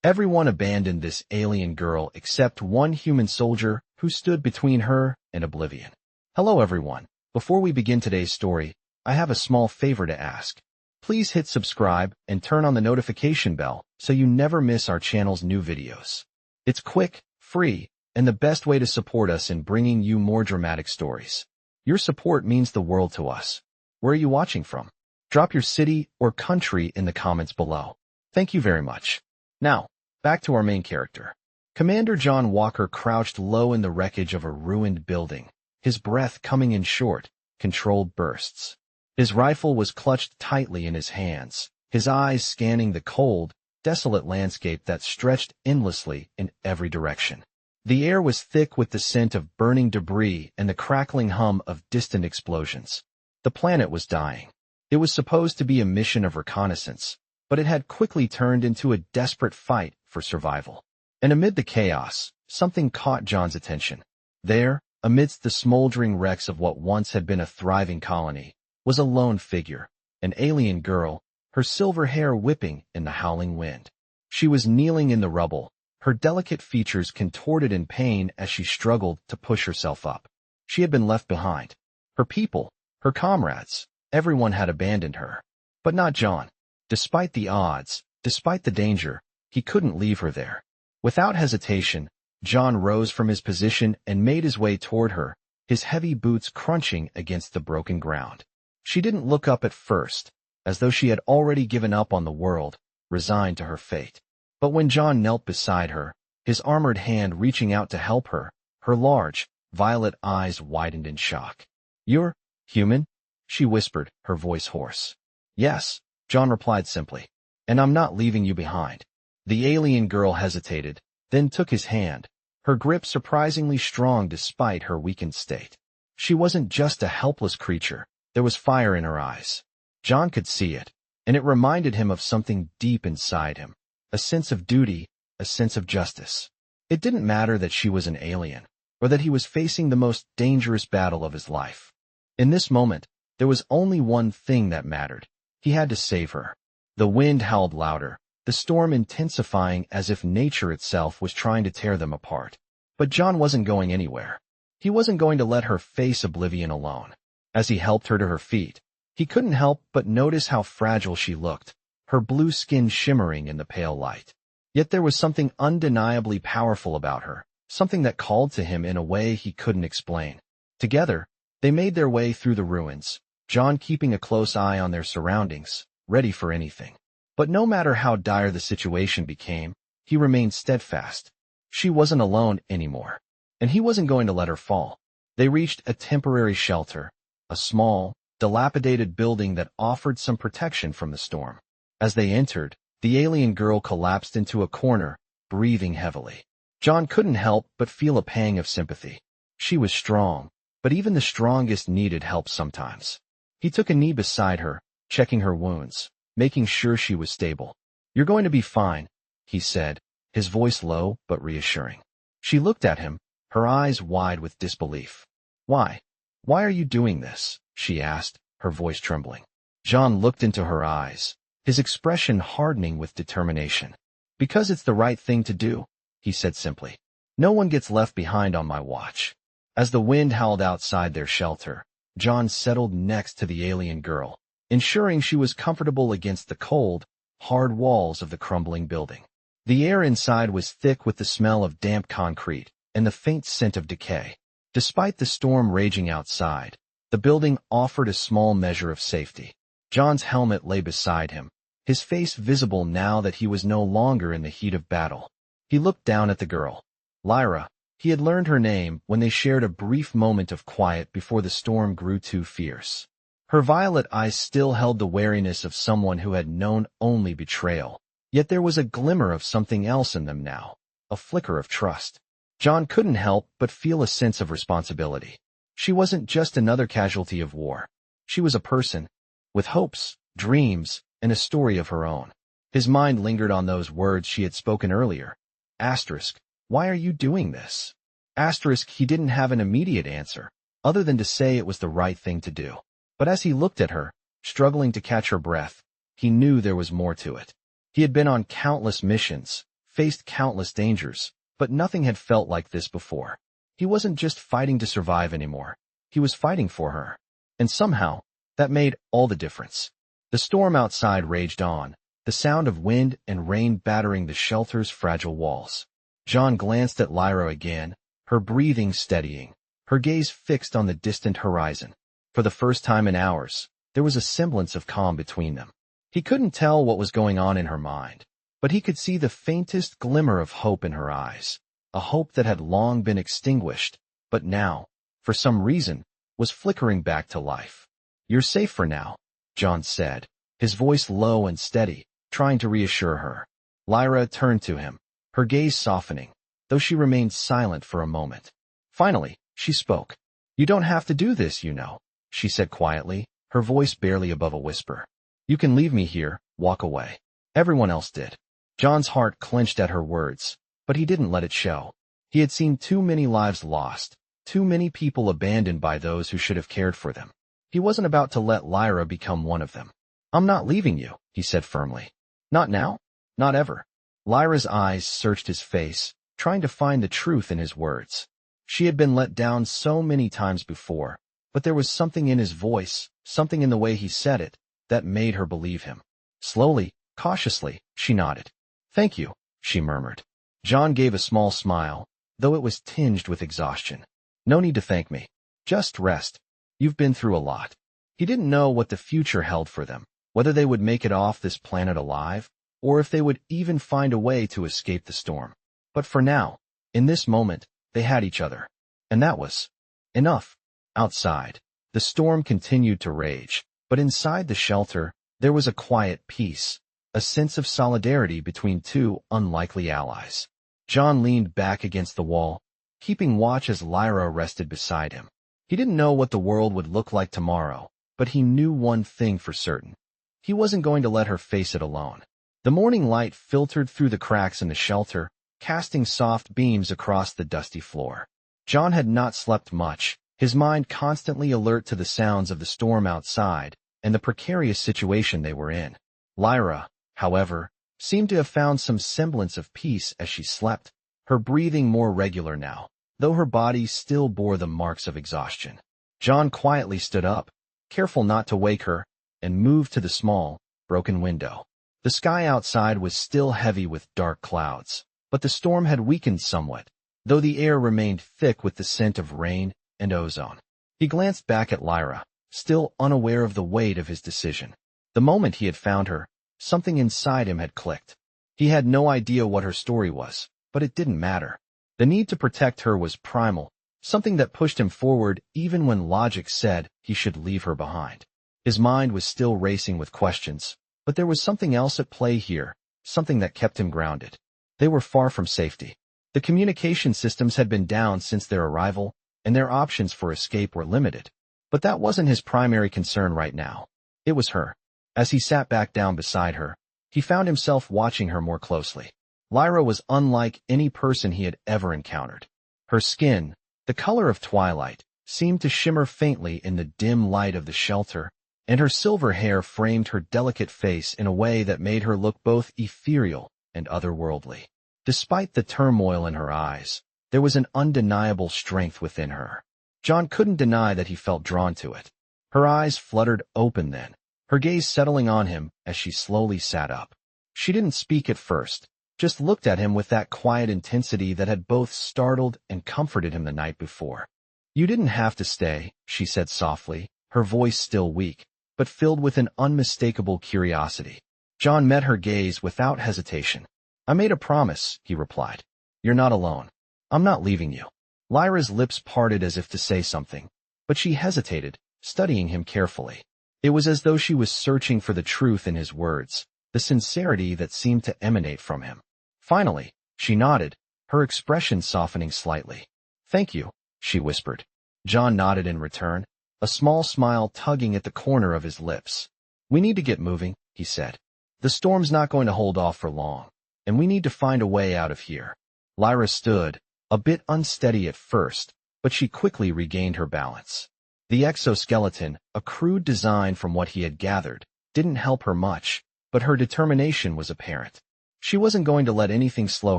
Everyone abandoned this alien girl except one human soldier who stood between her and Oblivion. Hello everyone. Before we begin today's story, I have a small favor to ask. Please hit subscribe and turn on the notification bell so you never miss our channel's new videos. It's quick, free, and the best way to support us in bringing you more dramatic stories. Your support means the world to us. Where are you watching from? Drop your city or country in the comments below. Thank you very much. Now, back to our main character. Commander John Walker crouched low in the wreckage of a ruined building, his breath coming in short, controlled bursts. His rifle was clutched tightly in his hands, his eyes scanning the cold, desolate landscape that stretched endlessly in every direction. The air was thick with the scent of burning debris and the crackling hum of distant explosions. The planet was dying. It was supposed to be a mission of reconnaissance, but it had quickly turned into a desperate fight for survival. And amid the chaos, something caught John's attention. There, amidst the smoldering wrecks of what once had been a thriving colony, was a lone figure, an alien girl, her silver hair whipping in the howling wind. She was kneeling in the rubble, her delicate features contorted in pain as she struggled to push herself up. She had been left behind. Her people, her comrades, everyone had abandoned her. But not John. Despite the odds, despite the danger, he couldn't leave her there. Without hesitation, John rose from his position and made his way toward her, his heavy boots crunching against the broken ground. She didn't look up at first, as though she had already given up on the world, resigned to her fate. But when John knelt beside her, his armored hand reaching out to help her, her large, violet eyes widened in shock. "You're human?" she whispered, her voice hoarse. "Yes," John replied simply. "And I'm not leaving you behind." The alien girl hesitated, then took his hand, her grip surprisingly strong despite her weakened state. She wasn't just a helpless creature, there was fire in her eyes. John could see it, and it reminded him of something deep inside him, a sense of duty, a sense of justice. It didn't matter that she was an alien, or that he was facing the most dangerous battle of his life. In this moment, there was only one thing that mattered. He had to save her. The wind howled louder, the storm intensifying as if nature itself was trying to tear them apart. But John wasn't going anywhere. He wasn't going to let her face Oblivion alone. As he helped her to her feet, he couldn't help but notice how fragile she looked, her blue skin shimmering in the pale light. Yet there was something undeniably powerful about her, something that called to him in a way he couldn't explain. Together, they made their way through the ruins, John keeping a close eye on their surroundings, ready for anything. But no matter how dire the situation became, he remained steadfast. She wasn't alone anymore, and he wasn't going to let her fall. They reached a temporary shelter, a small, dilapidated building that offered some protection from the storm. As they entered, the alien girl collapsed into a corner, breathing heavily. John couldn't help but feel a pang of sympathy. She was strong, but even the strongest needed help sometimes. He took a knee beside her, checking her wounds, making sure she was stable. "You're going to be fine," he said, his voice low but reassuring. She looked at him, her eyes wide with disbelief. "Why? Why are you doing this?" she asked, her voice trembling. John looked into her eyes, his expression hardening with determination. "Because it's the right thing to do," he said simply. "No one gets left behind on my watch." As the wind howled outside their shelter, John settled next to the alien girl, ensuring she was comfortable against the cold, hard walls of the crumbling building. The air inside was thick with the smell of damp concrete and the faint scent of decay. Despite the storm raging outside, the building offered a small measure of safety. John's helmet lay beside him, his face visible now that he was no longer in the heat of battle. He looked down at the girl. Lyra, he had learned her name when they shared a brief moment of quiet before the storm grew too fierce. Her violet eyes still held the wariness of someone who had known only betrayal, yet there was a glimmer of something else in them now, a flicker of trust. John couldn't help but feel a sense of responsibility. She wasn't just another casualty of war. She was a person, with hopes, dreams, and a story of her own. His mind lingered on those words she had spoken earlier. Asterisk, why are you doing this? Asterisk, he didn't have an immediate answer, other than to say it was the right thing to do. But as he looked at her, struggling to catch her breath, he knew there was more to it. He had been on countless missions, faced countless dangers, but nothing had felt like this before. He wasn't just fighting to survive anymore. He was fighting for her. And somehow, that made all the difference. The storm outside raged on, the sound of wind and rain battering the shelter's fragile walls. John glanced at Lyra again, her breathing steadying, her gaze fixed on the distant horizon. For the first time in hours, there was a semblance of calm between them. He couldn't tell what was going on in her mind, but he could see the faintest glimmer of hope in her eyes, a hope that had long been extinguished, but now, for some reason, was flickering back to life. "You're safe for now," John said, his voice low and steady, trying to reassure her. Lyra turned to him, her gaze softening, though she remained silent for a moment. Finally, she spoke. "You don't have to do this, you know," she said quietly, her voice barely above a whisper. "You can leave me here, walk away. Everyone else did." John's heart clenched at her words, but he didn't let it show. He had seen too many lives lost, too many people abandoned by those who should have cared for them. He wasn't about to let Lyra become one of them. "I'm not leaving you," he said firmly. "Not now? Not ever." Lyra's eyes searched his face, trying to find the truth in his words. She had been let down so many times before, but there was something in his voice, something in the way he said it, that made her believe him. Slowly, cautiously, she nodded. "Thank you," she murmured. John gave a small smile, though it was tinged with exhaustion. "No need to thank me. Just rest. You've been through a lot." He didn't know what the future held for them, whether they would make it off this planet alive, or if they would even find a way to escape the storm. But for now, in this moment, they had each other. And that was enough. Outside, the storm continued to rage, but inside the shelter, there was a quiet peace, a sense of solidarity between two unlikely allies. John leaned back against the wall, keeping watch as Lyra rested beside him. He didn't know what the world would look like tomorrow, but he knew one thing for certain. He wasn't going to let her face it alone. The morning light filtered through the cracks in the shelter, casting soft beams across the dusty floor. John had not slept much, his mind constantly alert to the sounds of the storm outside and the precarious situation they were in. Lyra, however, seemed to have found some semblance of peace as she slept, her breathing more regular now, though her body still bore the marks of exhaustion. John quietly stood up, careful not to wake her, and moved to the small, broken window. The sky outside was still heavy with dark clouds, but the storm had weakened somewhat, though the air remained thick with the scent of rain and ozone. He glanced back at Lyra, still unaware of the weight of his decision. The moment he had found her, something inside him had clicked. He had no idea what her story was, but it didn't matter. The need to protect her was primal, something that pushed him forward even when logic said he should leave her behind. His mind was still racing with questions, but there was something else at play here, something that kept him grounded. They were far from safety. The communication systems had been down since their arrival, and their options for escape were limited. But that wasn't his primary concern right now. It was her. As he sat back down beside her, he found himself watching her more closely. Lyra was unlike any person he had ever encountered. Her skin, the color of twilight, seemed to shimmer faintly in the dim light of the shelter, and her silver hair framed her delicate face in a way that made her look both ethereal and otherworldly. Despite the turmoil in her eyes, there was an undeniable strength within her. John couldn't deny that he felt drawn to it. Her eyes fluttered open then, her gaze settling on him as she slowly sat up. She didn't speak at first, just looked at him with that quiet intensity that had both startled and comforted him the night before. "You didn't have to stay," she said softly, her voice still weak, but filled with an unmistakable curiosity. John met her gaze without hesitation. "I made a promise," he replied. "You're not alone. I'm not leaving you." Lyra's lips parted as if to say something, but she hesitated, studying him carefully. It was as though she was searching for the truth in his words, the sincerity that seemed to emanate from him. Finally, she nodded, her expression softening slightly. "Thank you," she whispered. John nodded in return, a small smile tugging at the corner of his lips. "We need to get moving," he said. "The storm's not going to hold off for long, and we need to find a way out of here." Lyra stood, a bit unsteady at first, but she quickly regained her balance. The exoskeleton, a crude design from what he had gathered, didn't help her much, but her determination was apparent. She wasn't going to let anything slow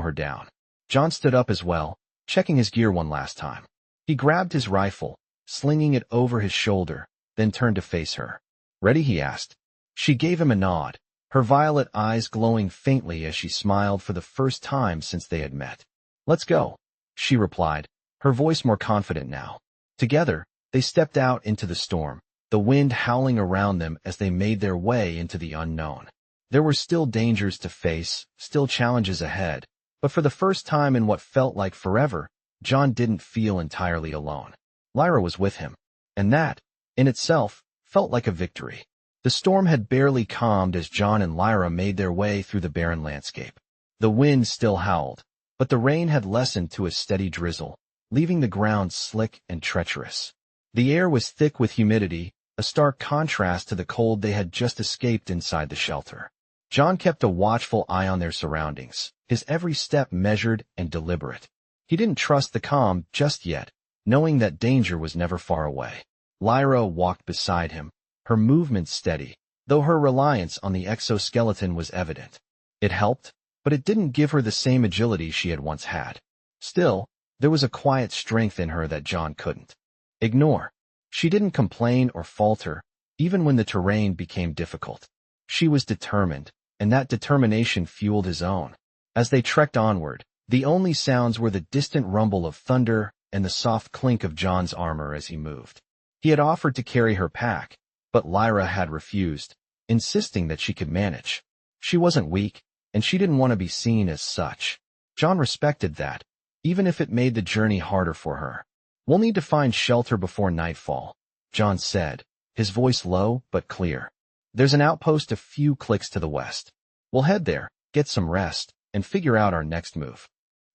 her down. John stood up as well, checking his gear one last time. He grabbed his rifle, slinging it over his shoulder, then turned to face her. "Ready?" he asked. She gave him a nod, her violet eyes glowing faintly as she smiled for the first time since they had met. "Let's go," she replied, her voice more confident now. Together, they stepped out into the storm, the wind howling around them as they made their way into the unknown. There were still dangers to face, still challenges ahead, but for the first time in what felt like forever, John didn't feel entirely alone. Lyra was with him, and that, in itself, felt like a victory. The storm had barely calmed as John and Lyra made their way through the barren landscape. The wind still howled, but the rain had lessened to a steady drizzle, leaving the ground slick and treacherous. The air was thick with humidity, a stark contrast to the cold they had just escaped inside the shelter. John kept a watchful eye on their surroundings, his every step measured and deliberate. He didn't trust the calm just yet, knowing that danger was never far away. Lyra walked beside him, her movements steady, though her reliance on the exoskeleton was evident. It helped, but it didn't give her the same agility she had once had. Still, there was a quiet strength in her that John couldn't ignore. She didn't complain or falter, even when the terrain became difficult. She was determined, and that determination fueled his own. As they trekked onward, the only sounds were the distant rumble of thunder and the soft clink of John's armor as he moved. He had offered to carry her pack, but Lyra had refused, insisting that she could manage. She wasn't weak, and she didn't want to be seen as such. John respected that, even if it made the journey harder for her. "We'll need to find shelter before nightfall," John said, his voice low but clear. "There's an outpost a few clicks to the west. We'll head there, get some rest, and figure out our next move."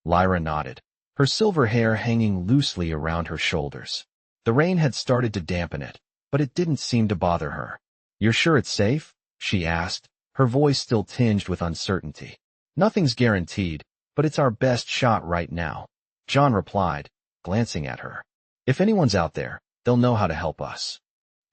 Lyra nodded, her silver hair hanging loosely around her shoulders. The rain had started to dampen it, but it didn't seem to bother her. "You're sure it's safe?" she asked, her voice still tinged with uncertainty. "Nothing's guaranteed, but it's our best shot right now," John replied, glancing at her. "If anyone's out there, they'll know how to help us."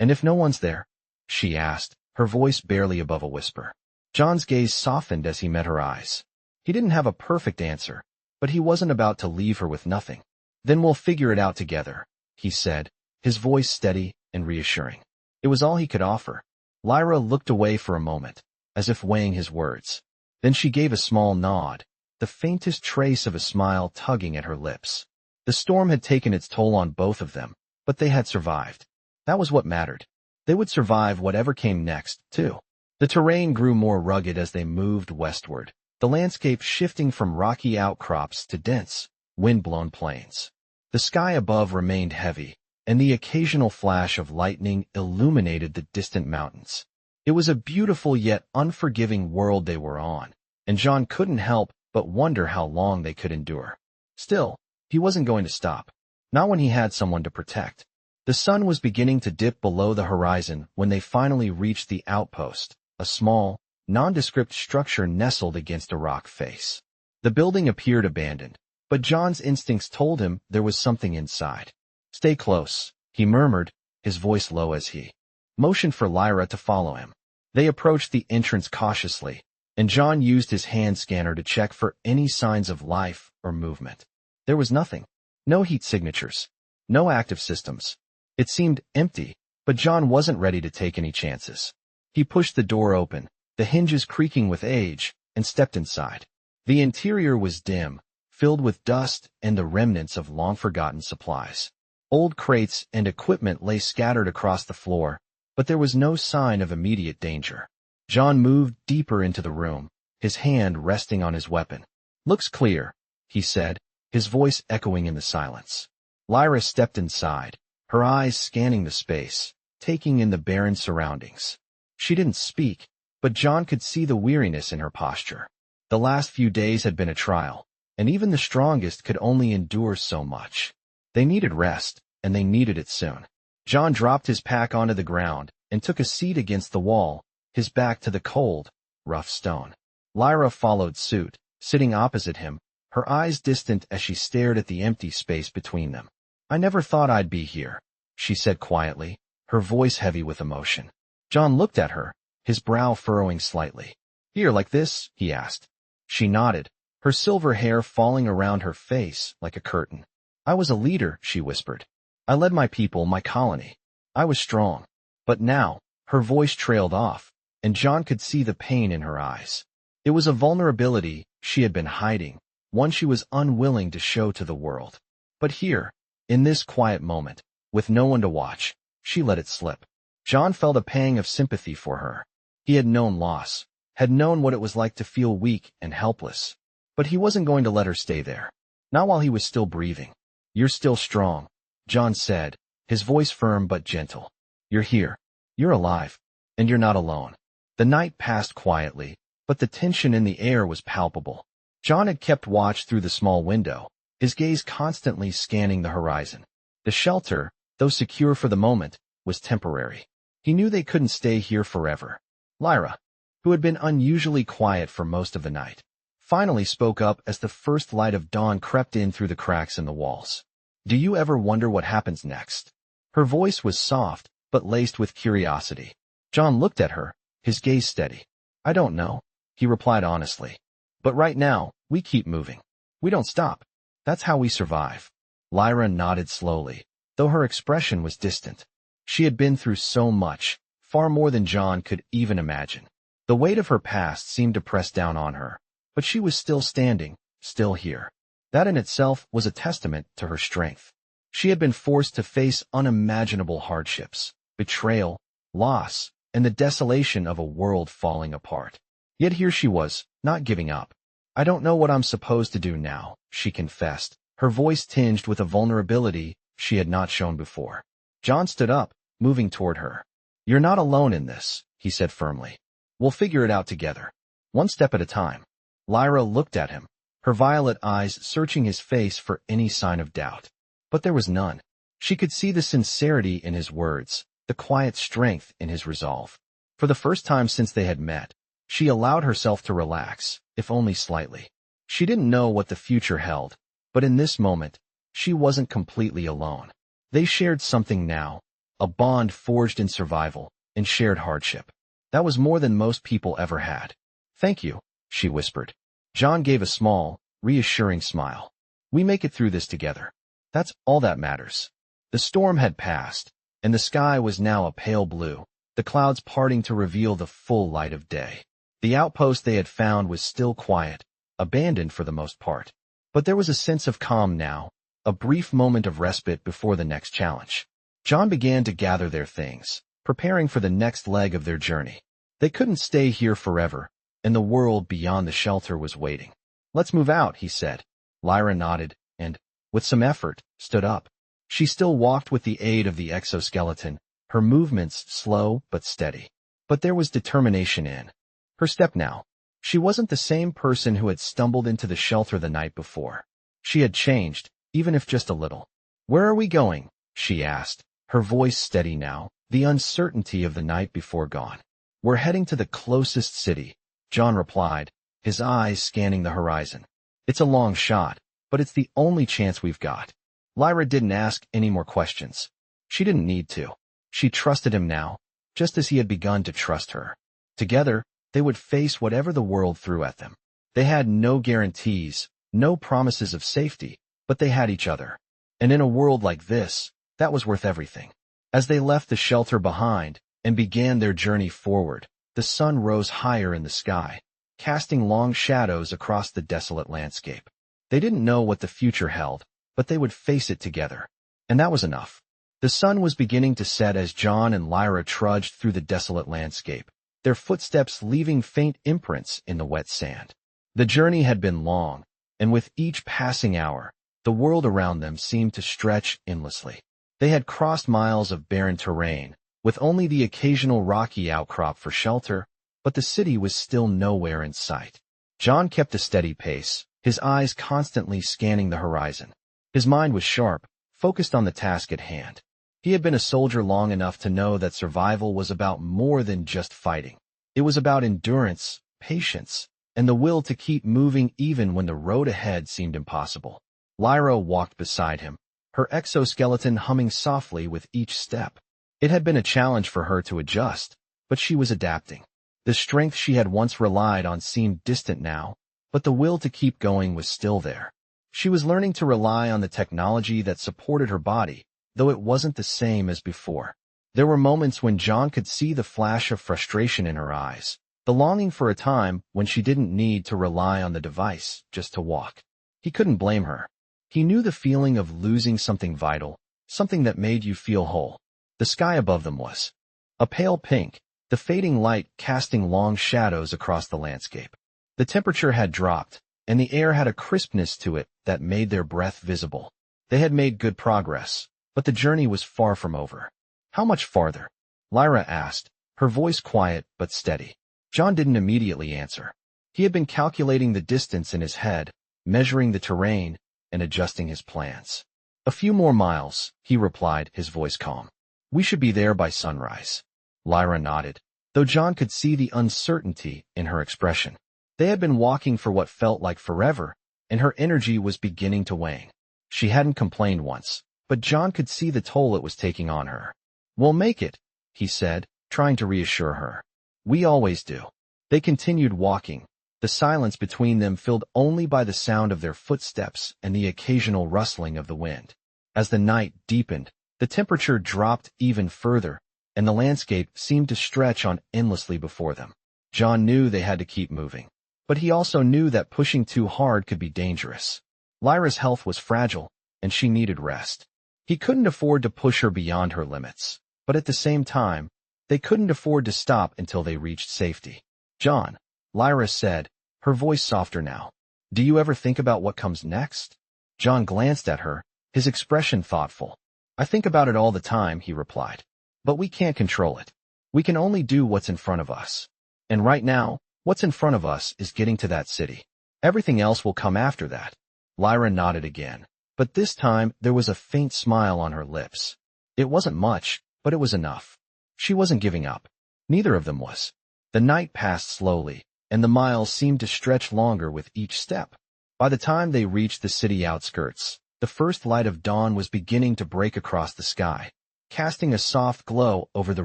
"And if no one's there?" she asked, her voice barely above a whisper. John's gaze softened as he met her eyes. He didn't have a perfect answer, but he wasn't about to leave her with nothing. "Then we'll figure it out together," he said, his voice steady and reassuring. It was all he could offer. Lyra looked away for a moment, as if weighing his words. Then she gave a small nod, the faintest trace of a smile tugging at her lips. The storm had taken its toll on both of them, but they had survived. That was what mattered. They would survive whatever came next, too. The terrain grew more rugged as they moved westward, the landscape shifting from rocky outcrops to dense, wind-blown plains. The sky above remained heavy, and the occasional flash of lightning illuminated the distant mountains. It was a beautiful yet unforgiving world they were on, and John couldn't help but wonder how long they could endure. Still, he wasn't going to stop, not when he had someone to protect. The sun was beginning to dip below the horizon when they finally reached the outpost, a small, nondescript structure nestled against a rock face. The building appeared abandoned, but John's instincts told him there was something inside. "Stay close," he murmured, his voice low as he motioned for Lyra to follow him. They approached the entrance cautiously, and John used his hand scanner to check for any signs of life or movement. There was nothing. No heat signatures. No active systems. It seemed empty, but John wasn't ready to take any chances. He pushed the door open, the hinges creaking with age, and stepped inside. The interior was dim, filled with dust and the remnants of long-forgotten supplies. Old crates and equipment lay scattered across the floor, but there was no sign of immediate danger. John moved deeper into the room, his hand resting on his weapon. "Looks clear," he said, his voice echoing in the silence. Lyra stepped inside, her eyes scanning the space, taking in the barren surroundings. She didn't speak, but John could see the weariness in her posture. The last few days had been a trial, and even the strongest could only endure so much. They needed rest, and they needed it soon. John dropped his pack onto the ground and took a seat against the wall, his back to the cold, rough stone. Lyra followed suit, sitting opposite him, her eyes distant as she stared at the empty space between them. "I never thought I'd be here," she said quietly, her voice heavy with emotion. John looked at her, his brow furrowing slightly. "Here like this?" he asked. She nodded, her silver hair falling around her face like a curtain. I was a leader, she whispered. I led my people, my colony. I was strong. But now, her voice trailed off, and John could see the pain in her eyes. It was a vulnerability she had been hiding, one she was unwilling to show to the world. But here, in this quiet moment, with no one to watch, she let it slip. John felt a pang of sympathy for her. He had known loss, had known what it was like to feel weak and helpless. But he wasn't going to let her stay there. Not while he was still breathing. You're still strong, John said, his voice firm but gentle. You're here. You're alive. And you're not alone. The night passed quietly, but the tension in the air was palpable. John had kept watch through the small window, his gaze constantly scanning the horizon. The shelter, though secure for the moment, was temporary. He knew they couldn't stay here forever. Lyra, who had been unusually quiet for most of the night, finally spoke up as the first light of dawn crept in through the cracks in the walls. Do you ever wonder what happens next? Her voice was soft, but laced with curiosity. John looked at her, his gaze steady. I don't know, he replied honestly. But right now, we keep moving. We don't stop. That's how we survive. Lyra nodded slowly, though her expression was distant. She had been through so much, far more than John could even imagine. The weight of her past seemed to press down on her, but she was still standing, still here. That in itself was a testament to her strength. She had been forced to face unimaginable hardships, betrayal, loss, and the desolation of a world falling apart. Yet here she was, not giving up. I don't know what I'm supposed to do now, she confessed, her voice tinged with a vulnerability she had not shown before. John stood up, moving toward her. You're not alone in this, he said firmly. We'll figure it out together. One step at a time. Lyra looked at him, her violet eyes searching his face for any sign of doubt. But there was none. She could see the sincerity in his words, the quiet strength in his resolve. For the first time since they had met, she allowed herself to relax, if only slightly. She didn't know what the future held, but in this moment, she wasn't completely alone. They shared something now, a bond forged in survival, in shared hardship. That was more than most people ever had. Thank you, she whispered. John gave a small, reassuring smile. We make it through this together. That's all that matters. The storm had passed, and the sky was now a pale blue, the clouds parting to reveal the full light of day. The outpost they had found was still quiet, abandoned for the most part. But there was a sense of calm now, a brief moment of respite before the next challenge. John began to gather their things, preparing for the next leg of their journey. They couldn't stay here forever, and the world beyond the shelter was waiting. Let's move out, he said. Lyra nodded, and, with some effort, stood up. She still walked with the aid of the exoskeleton, her movements slow but steady. But there was determination in her step now. She wasn't the same person who had stumbled into the shelter the night before. She had changed, even if just a little. Where are we going? She asked, her voice steady now, the uncertainty of the night before gone. We're heading to the closest city, John replied, his eyes scanning the horizon. It's a long shot, but it's the only chance we've got. Lyra didn't ask any more questions. She didn't need to. She trusted him now, just as he had begun to trust her. Together, they would face whatever the world threw at them. They had no guarantees, no promises of safety, but they had each other. And in a world like this, that was worth everything. As they left the shelter behind and began their journey forward, the sun rose higher in the sky, casting long shadows across the desolate landscape. They didn't know what the future held, but they would face it together. And that was enough. The sun was beginning to set as John and Lyra trudged through the desolate landscape, their footsteps leaving faint imprints in the wet sand. The journey had been long, and with each passing hour, the world around them seemed to stretch endlessly. They had crossed miles of barren terrain, with only the occasional rocky outcrop for shelter, but the city was still nowhere in sight. John kept a steady pace, his eyes constantly scanning the horizon. His mind was sharp, focused on the task at hand. He had been a soldier long enough to know that survival was about more than just fighting. It was about endurance, patience, and the will to keep moving even when the road ahead seemed impossible. Lyra walked beside him, her exoskeleton humming softly with each step. It had been a challenge for her to adjust, but she was adapting. The strength she had once relied on seemed distant now, but the will to keep going was still there. She was learning to rely on the technology that supported her body, though it wasn't the same as before. There were moments when John could see the flash of frustration in her eyes, the longing for a time when she didn't need to rely on the device just to walk. He couldn't blame her. He knew the feeling of losing something vital, something that made you feel whole. The sky above them was a pale pink, the fading light casting long shadows across the landscape. The temperature had dropped, and the air had a crispness to it that made their breath visible. They had made good progress, but the journey was far from over. How much farther? Lyra asked, her voice quiet but steady. John didn't immediately answer. He had been calculating the distance in his head, measuring the terrain, and adjusting his plans. A few more miles, he replied, his voice calm. We should be there by sunrise. Lyra nodded, though John could see the uncertainty in her expression. They had been walking for what felt like forever, and her energy was beginning to wane. She hadn't complained once, but John could see the toll it was taking on her. We'll make it, he said, trying to reassure her. We always do. They continued walking, the silence between them filled only by the sound of their footsteps and the occasional rustling of the wind. As the night deepened, the temperature dropped even further, and the landscape seemed to stretch on endlessly before them. John knew they had to keep moving, but he also knew that pushing too hard could be dangerous. Lyra's health was fragile, and she needed rest. He couldn't afford to push her beyond her limits, but at the same time, they couldn't afford to stop until they reached safety. John, Lyra said, her voice softer now. Do you ever think about what comes next? John glanced at her, his expression thoughtful. I think about it all the time, he replied. But we can't control it. We can only do what's in front of us. And right now, what's in front of us is getting to that city. Everything else will come after that. Lyra nodded again, but this time there was a faint smile on her lips. It wasn't much, but it was enough. She wasn't giving up. Neither of them was. The night passed slowly, and the miles seemed to stretch longer with each step. By the time they reached the city outskirts, the first light of dawn was beginning to break across the sky, casting a soft glow over the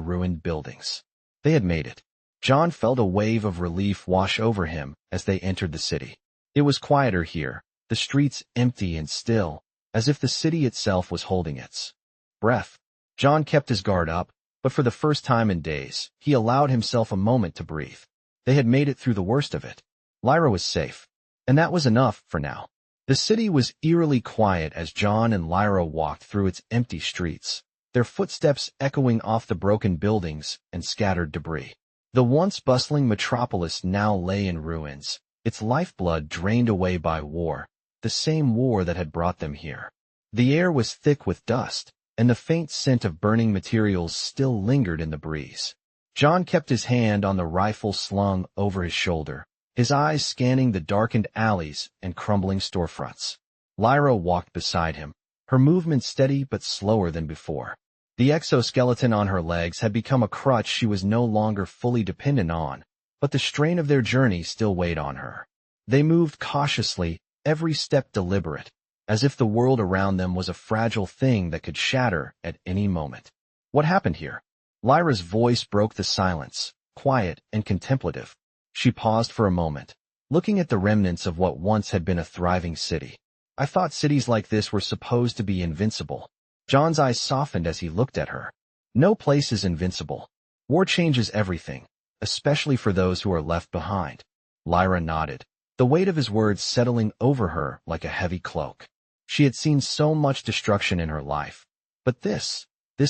ruined buildings. They had made it. John felt a wave of relief wash over him as they entered the city. It was quieter here, the streets empty and still, as if the city itself was holding its breath. John kept his guard up, but for the first time in days, he allowed himself a moment to breathe. They had made it through the worst of it. Lyra was safe, and that was enough for now. The city was eerily quiet as John and Lyra walked through its empty streets, their footsteps echoing off the broken buildings and scattered debris. The once bustling metropolis now lay in ruins, its lifeblood drained away by war, the same war that had brought them here. The air was thick with dust, and the faint scent of burning materials still lingered in the breeze. John kept his hand on the rifle slung over his shoulder, his eyes scanning the darkened alleys and crumbling storefronts. Lyra walked beside him, her movement steady but slower than before. The exoskeleton on her legs had become a crutch she was no longer fully dependent on, but the strain of their journey still weighed on her. They moved cautiously, every step deliberate, as if the world around them was a fragile thing that could shatter at any moment. What happened here? Lyra's voice broke the silence, quiet and contemplative. She paused for a moment, looking at the remnants of what once had been a thriving city. I thought cities like this were supposed to be invincible. John's eyes softened as he looked at her. No place is invincible. War changes everything, especially for those who are left behind. Lyra nodded, the weight of his words settling over her like a heavy cloak. She had seen so much destruction in her life. But this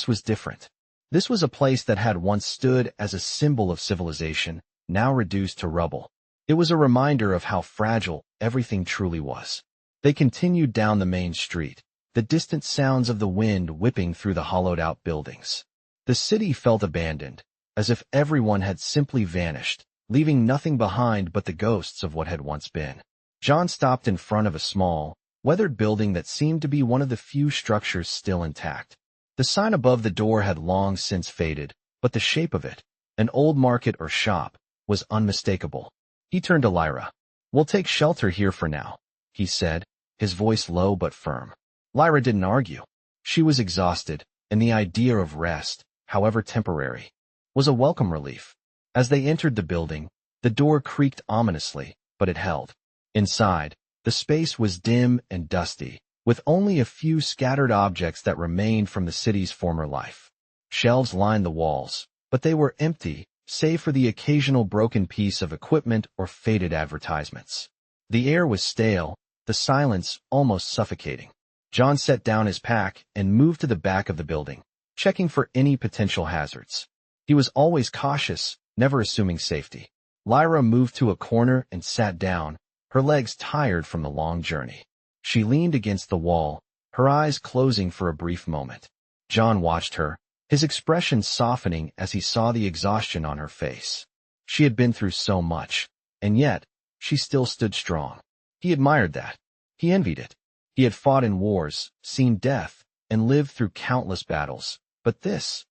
was different. This was a place that had once stood as a symbol of civilization, now reduced to rubble. It was a reminder of how fragile everything truly was. They continued down the main street, the distant sounds of the wind whipping through the hollowed-out buildings. The city felt abandoned, as if everyone had simply vanished, leaving nothing behind but the ghosts of what had once been. John stopped in front of a small, weathered building that seemed to be one of the few structures still intact. The sign above the door had long since faded, but the shape of it, an old market or shop, was unmistakable. He turned to Lyra. We'll take shelter here for now, he said, his voice low but firm. Lyra didn't argue. She was exhausted, and the idea of rest, however temporary, was a welcome relief. As they entered the building, the door creaked ominously, but it held. Inside, the space was dim and dusty, with only a few scattered objects that remained from the city's former life. Shelves lined the walls, but they were empty, save for the occasional broken piece of equipment or faded advertisements. The air was stale, the silence almost suffocating. John set down his pack and moved to the back of the building, checking for any potential hazards. He was always cautious, never assuming safety. Lyra moved to a corner and sat down, her legs tired from the long journey. She leaned against the wall, her eyes closing for a brief moment. John watched her, his expression softening as he saw the exhaustion on her face. She had been through so much, and yet, she still stood strong. He admired that. He envied it. He had fought in wars, seen death, and lived through countless battles. But this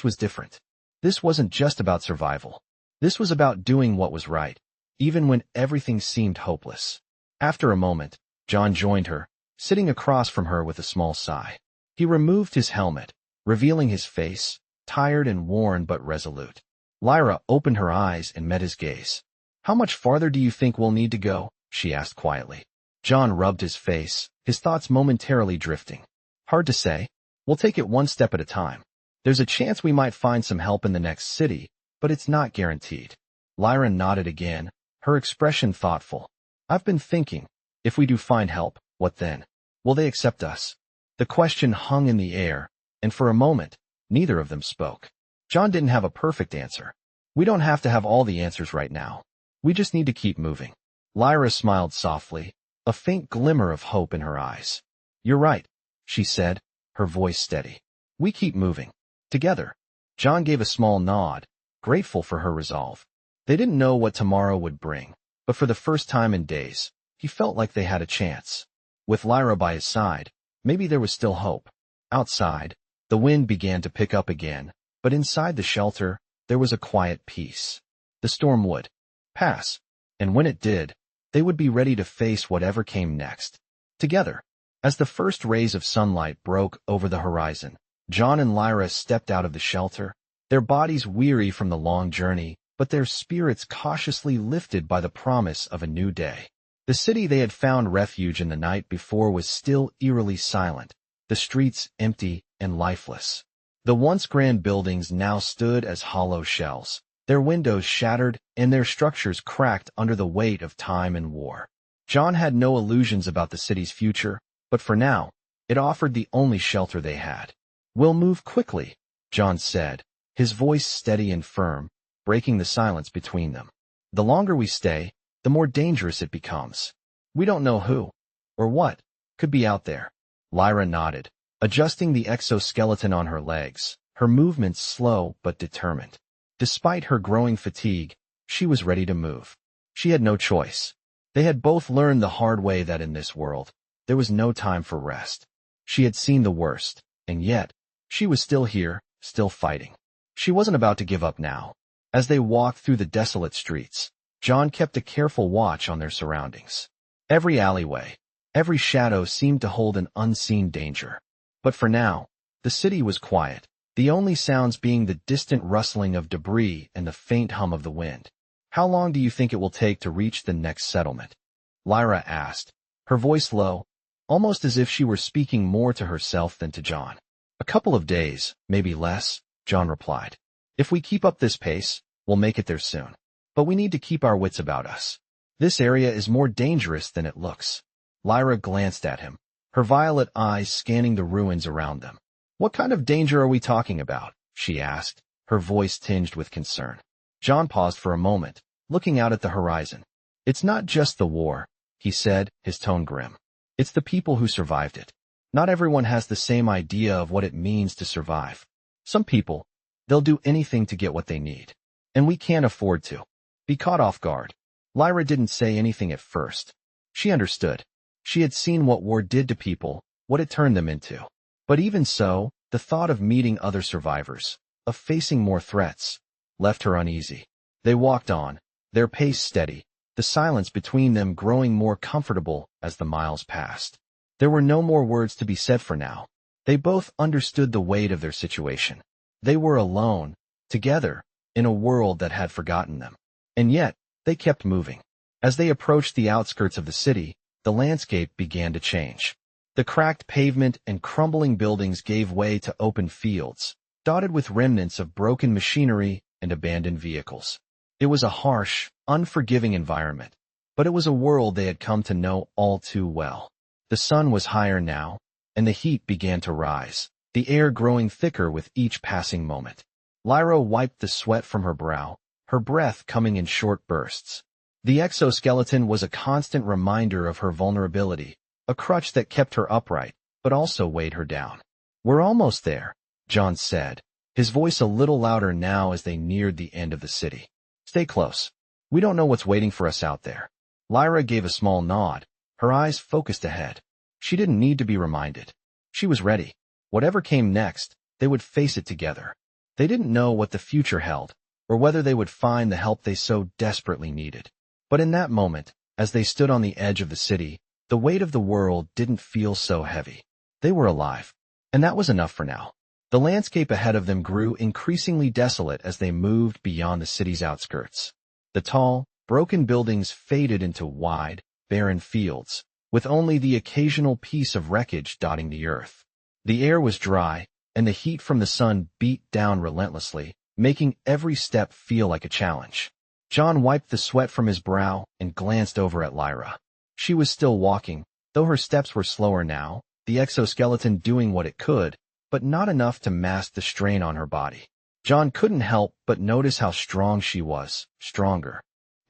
was different. This wasn't just about survival. This was about doing what was right, even when everything seemed hopeless. After a moment, John joined her, sitting across from her with a small sigh. He removed his helmet, revealing his face, tired and worn but resolute. Lyra opened her eyes and met his gaze. "How much farther do you think we'll need to go?" she asked quietly. John rubbed his face, his thoughts momentarily drifting. "Hard to say. We'll take it one step at a time. There's a chance we might find some help in the next city, but it's not guaranteed." Lyra nodded again, her expression thoughtful. "I've been thinking, if we do find help, what then? Will they accept us?" The question hung in the air, and for a moment, neither of them spoke. John didn't have a perfect answer. "We don't have to have all the answers right now. We just need to keep moving." Lyra smiled softly, a faint glimmer of hope in her eyes. "You're right," she said, her voice steady. "We keep moving. Together." John gave a small nod, grateful for her resolve. They didn't know what tomorrow would bring, but for the first time in days, he felt like they had a chance. With Lyra by his side, maybe there was still hope. Outside, the wind began to pick up again, but inside the shelter, there was a quiet peace. The storm would pass, and when it did, they would be ready to face whatever came next. Together, as the first rays of sunlight broke over the horizon, John and Lyra stepped out of the shelter, their bodies weary from the long journey, but their spirits cautiously lifted by the promise of a new day. The city they had found refuge in the night before was still eerily silent, the streets empty and lifeless. The once grand buildings now stood as hollow shells, their windows shattered and their structures cracked under the weight of time and war. John had no illusions about the city's future, but for now, it offered the only shelter they had. "We'll move quickly," John said, his voice steady and firm, breaking the silence between them. "The longer we stay, the more dangerous it becomes. We don't know who, or what, could be out there." Lyra nodded, adjusting the exoskeleton on her legs, her movements slow but determined. Despite her growing fatigue, she was ready to move. She had no choice. They had both learned the hard way that in this world, there was no time for rest. She had seen the worst, and yet, she was still here, still fighting. She wasn't about to give up now. As they walked through the desolate streets, John kept a careful watch on their surroundings. Every alleyway, every shadow seemed to hold an unseen danger. But for now, the city was quiet, the only sounds being the distant rustling of debris and the faint hum of the wind. "How long do you think it will take to reach the next settlement?" Lyra asked, her voice low, almost as if she were speaking more to herself than to John. "A couple of days, maybe less," John replied. "If we keep up this pace, we'll make it there soon. But we need to keep our wits about us. This area is more dangerous than it looks." Lyra glanced at him, her violet eyes scanning the ruins around them. "What kind of danger are we talking about?" she asked, her voice tinged with concern. John paused for a moment, looking out at the horizon. "It's not just the war," he said, his tone grim. "It's the people who survived it. Not everyone has the same idea of what it means to survive. Some people, they'll do anything to get what they need. And we can't afford to be caught off guard." Lyra didn't say anything at first. She understood. She had seen what war did to people, what it turned them into. But even so, the thought of meeting other survivors, of facing more threats, left her uneasy. They walked on, their pace steady, the silence between them growing more comfortable as the miles passed. There were no more words to be said for now. They both understood the weight of their situation. They were alone, together, in a world that had forgotten them. And yet, they kept moving. As they approached the outskirts of the city, the landscape began to change. The cracked pavement and crumbling buildings gave way to open fields, dotted with remnants of broken machinery and abandoned vehicles. It was a harsh, unforgiving environment, but it was a world they had come to know all too well. The sun was higher now, and the heat began to rise, the air growing thicker with each passing moment. Lyra wiped the sweat from her brow, her breath coming in short bursts. The exoskeleton was a constant reminder of her vulnerability, a crutch that kept her upright, but also weighed her down. "We're almost there," John said, his voice a little louder now as they neared the end of the city. "Stay close. We don't know what's waiting for us out there." Lyra gave a small nod, her eyes focused ahead. She didn't need to be reminded. She was ready. Whatever came next, they would face it together. They didn't know what the future held, or whether they would find the help they so desperately needed. But in that moment, as they stood on the edge of the city, the weight of the world didn't feel so heavy. They were alive, and that was enough for now. The landscape ahead of them grew increasingly desolate as they moved beyond the city's outskirts. The tall, broken buildings faded into wide, barren fields, with only the occasional piece of wreckage dotting the earth. The air was dry, and the heat from the sun beat down relentlessly, making every step feel like a challenge. John wiped the sweat from his brow and glanced over at Lyra. She was still walking, though her steps were slower now, the exoskeleton doing what it could, but not enough to mask the strain on her body. John couldn't help but notice how strong she was, stronger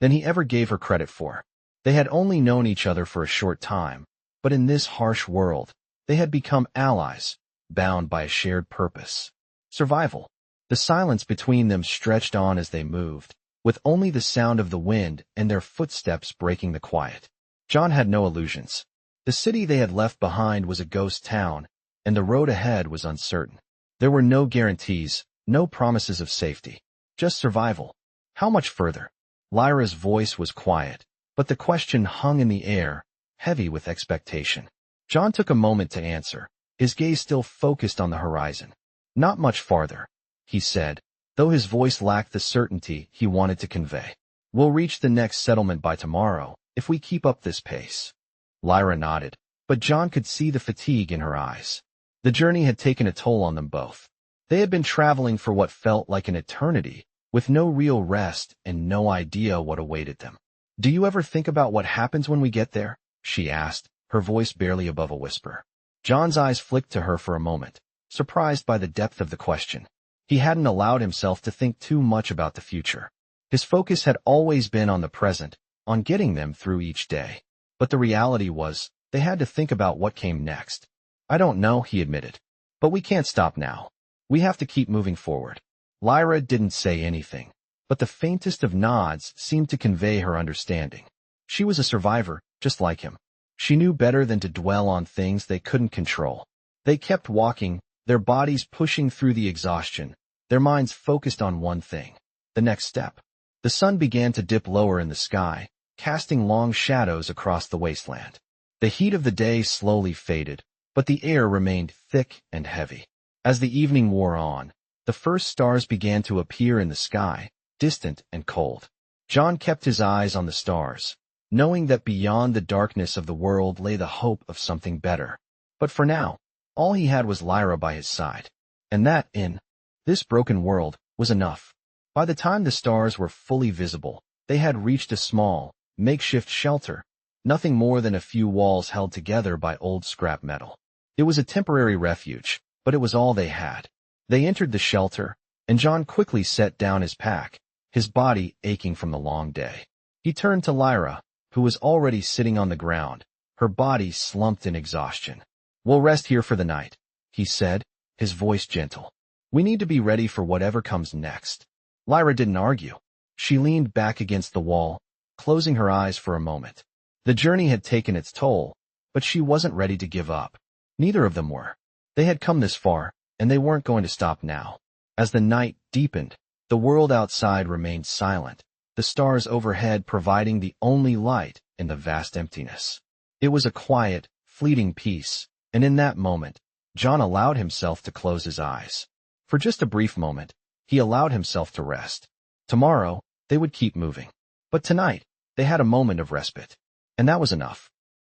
than he ever gave her credit for. They had only known each other for a short time, but in this harsh world, they had become allies, bound by a shared purpose. Survival. The silence between them stretched on as they moved, with only the sound of the wind and their footsteps breaking the quiet. John had no illusions. The city they had left behind was a ghost town, and the road ahead was uncertain. There were no guarantees, no promises of safety. Just survival. How much further? Lyra's voice was quiet, but the question hung in the air, heavy with expectation. John took a moment to answer, his gaze still focused on the horizon. "Not much farther," he said, though his voice lacked the certainty he wanted to convey. "We'll reach the next settlement by tomorrow, if we keep up this pace." Lyra nodded, but John could see the fatigue in her eyes. The journey had taken a toll on them both. They had been traveling for what felt like an eternity, with no real rest and no idea what awaited them. "Do you ever think about what happens when we get there?" she asked, her voice barely above a whisper. John's eyes flicked to her for a moment, surprised by the depth of the question. He hadn't allowed himself to think too much about the future. His focus had always been on the present, on getting them through each day. But the reality was, they had to think about what came next. "I don't know," he admitted. "But we can't stop now. We have to keep moving forward." Lyra didn't say anything, but the faintest of nods seemed to convey her understanding. She was a survivor, just like him. She knew better than to dwell on things they couldn't control. They kept walking, their bodies pushing through the exhaustion, their minds focused on one thing: the next step. The sun began to dip lower in the sky, casting long shadows across the wasteland. The heat of the day slowly faded, but the air remained thick and heavy. As the evening wore on, the first stars began to appear in the sky, distant and cold. John kept his eyes on the stars, knowing that beyond the darkness of the world lay the hope of something better. But for now, all he had was Lyra by his side. And that, in this broken world, was enough. By the time the stars were fully visible, they had reached a small, makeshift shelter, nothing more than a few walls held together by old scrap metal. It was a temporary refuge, but it was all they had. They entered the shelter, and John quickly set down his pack, his body aching from the long day. He turned to Lyra, who was already sitting on the ground, her body slumped in exhaustion. "We'll rest here for the night," he said, his voice gentle. "We need to be ready for whatever comes next." Lyra didn't argue. She leaned back against the wall, closing her eyes for a moment. The journey had taken its toll, but she wasn't ready to give up. Neither of them were. They had come this far, and they weren't going to stop now. As the night deepened, the world outside remained silent, the stars overhead providing the only light in the vast emptiness. It was a quiet, fleeting peace, and in that moment, John allowed himself to close his eyes. For just a brief moment, he allowed himself to rest. Tomorrow, they would keep moving. But tonight, They had a moment of respite. And that was enough.